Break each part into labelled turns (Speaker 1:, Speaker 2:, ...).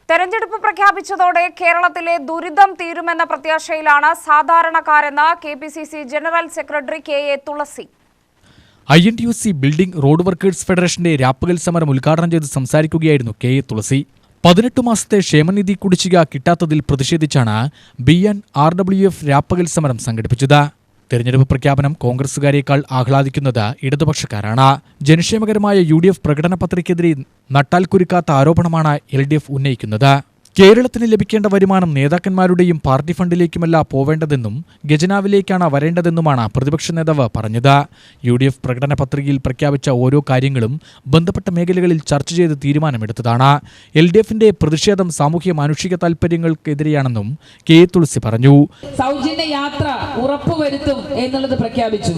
Speaker 1: തെരഞ്ഞെടുപ്പ് പ്രഖ്യാപിച്ചതോടെ കേരളത്തിലെ ദുരിതം തീരുമെന്ന പ്രത്യാശയിലാണ് സാധാരണക്കാരെന്ന് കെപിസിസി ജനറൽ സെക്രട്ടറി കെ.എ. തുളസി.
Speaker 2: INTUC ബിൽഡിംഗ് റോഡ് വർക്കേഴ്സ് ഫെഡറേഷന്റെ രാപ്പകൽ സമരം ഉദ്ഘാടനം ചെയ്ത് സംസാരിക്കുകയായിരുന്നു കെ.എ. തുളസി. 18 മാസത്തെ ക്ഷേമനിധി കുടിശ്ശിക കിട്ടാത്തതിൽ പ്രതിഷേധിച്ചാണ് BNRWF രാപ്പകൽ സമരം സംഘടിപ്പിച്ചത്. തെരഞ്ഞെടുപ്പ് പ്രഖ്യാപനം കോൺഗ്രസുകാരേക്കാൾ ആഹ്ലാദിക്കുന്നത് ഇടതുപക്ഷക്കാരാണ്. ജനക്ഷേമകരമായ UDF പ്രകടന പത്രികയ്ക്കെതിരെ നട്ടാൽ കുരുക്കാത്ത ആരോപണമാണ് LDF ഉന്നയിക്കുന്നത്. കേരളത്തിന് ലഭിക്കേണ്ട വരുമാനം നേതാക്കന്മാരുടെയും പാർട്ടി ഫണ്ടിലേക്കുമല്ല പോവേണ്ടതെന്നും ഖജനാവിലേക്കാണ് വരേണ്ടതെന്നുമാണ് പ്രതിപക്ഷ നേതാവ് പറഞ്ഞത്. UDF പ്രകടന പത്രികയിൽ പ്രഖ്യാപിച്ച ഓരോ കാര്യങ്ങളും ബന്ധപ്പെട്ട മേഖലകളിൽ ചർച്ച ചെയ്ത് തീരുമാനമെടുത്തതാണ്. LDFന്റെ പ്രതിഷേധം സാമൂഹ്യ മാനുഷിക താൽപര്യങ്ങൾക്കെതിരെയാണെന്നും കെ.എ. തുളസി പറഞ്ഞു.
Speaker 3: സൗജന്യ യാത്ര ഉറപ്പുവരുത്തും എന്നുള്ളത് പ്രഖ്യാപിച്ചു.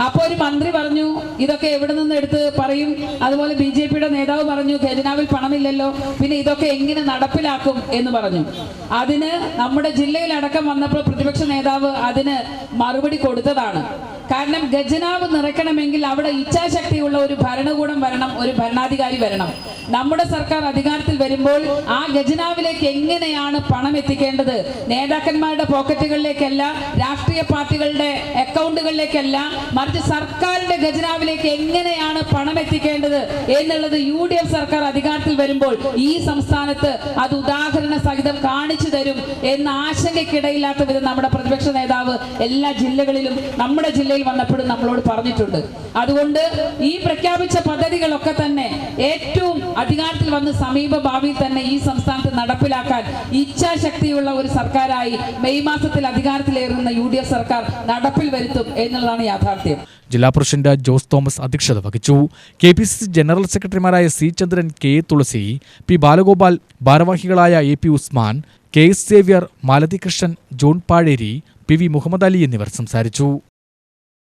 Speaker 3: അപ്പോൾ ഒരു മന്ത്രി പറഞ്ഞു ഇതൊക്കെ എവിടെ നിന്ന് എടുത്ത് പറയും. അതുപോലെ BJPയുടെ നേതാവ് പറഞ്ഞു ഖജനാവിൽ പണമില്ലല്ലോ, പിന്നെ ഇതൊക്കെ എങ്ങനെ നടപ്പിലാക്കും എന്ന് പറഞ്ഞു. അതിന് നമ്മുടെ ജില്ലയിലടക്കം വന്നപ്പോൾ പ്രതിപക്ഷ നേതാവ് അതിന് മറുപടി കൊടുത്തതാണ്. കാരണം ഖജനാവ് നിറയ്ക്കണമെങ്കിൽ അവിടെ ഇച്ഛാശക്തിയുള്ള ഒരു ഭരണകൂടം വരണം, ഒരു ഭരണാധികാരി വരണം. നമ്മുടെ സർക്കാർ അധികാരത്തിൽ വരുമ്പോൾ ആ ഖജനാവിലേക്ക് എങ്ങനെയാണ് പണം എത്തിക്കേണ്ടത്? നേതാക്കന്മാരുടെ പോക്കറ്റുകളിലേക്കല്ല, രാഷ്ട്രീയ പാർട്ടികളുടെ അക്കൗണ്ടുകളിലേക്കല്ല, മറിച്ച് സർക്കാരിന്റെ ഖജനാവിലേക്ക് എങ്ങനെയാണ് പണം എത്തിക്കേണ്ടത് എന്നുള്ളത് UDF സർക്കാർ അധികാരത്തിൽ വരുമ്പോൾ ഈ സംസ്ഥാനത്ത് അത് ഉദാഹരണ സഹിതം കാണിച്ചു തരും എന്ന ആശങ്കയ്ക്കിടയില്ലാത്ത വിധം നമ്മുടെ പ്രതിപക്ഷ നേതാവ് എല്ലാ ജില്ലകളിലും നമ്മുടെ ജില്ലയിൽ വന്നപ്പോഴും നമ്മളോട് പറഞ്ഞിട്ടുണ്ട്. അതുകൊണ്ട് ഈ പ്രഖ്യാപിച്ച പദ്ധതികളൊക്കെ തന്നെ ഏറ്റവും അധികാരത്തിൽ വന്ന് സമീപ ഭാവിയിൽ തന്നെ ഈ സംസ്ഥാനത്ത് നടപ്പിലാക്കാൻ ഇച്ഛാശക്തിയുള്ള ഒരു സർക്കാരായി മെയ് മാസത്തിൽ അധികാരത്തിലേറുന്ന UDF സർക്കാർ നടപ്പിൽ വരുത്തും എന്നുള്ളതാണ് യാഥാർത്ഥ്യം.
Speaker 2: ജില്ലാ പ്രസിഡന്റ് ജോസ് തോമസ് അധ്യക്ഷത വഹിച്ചു. KPCC ജനറൽ സെക്രട്ടറിമാരായ C. Chandran, K A. Thulasi, P. Balagopal, ഭാരവാഹികളായ AP Usman, KS Xavier, Malathi Krishnan, John Pazheri, PV Muhammad Ali എന്നിവർ സംസാരിച്ചു.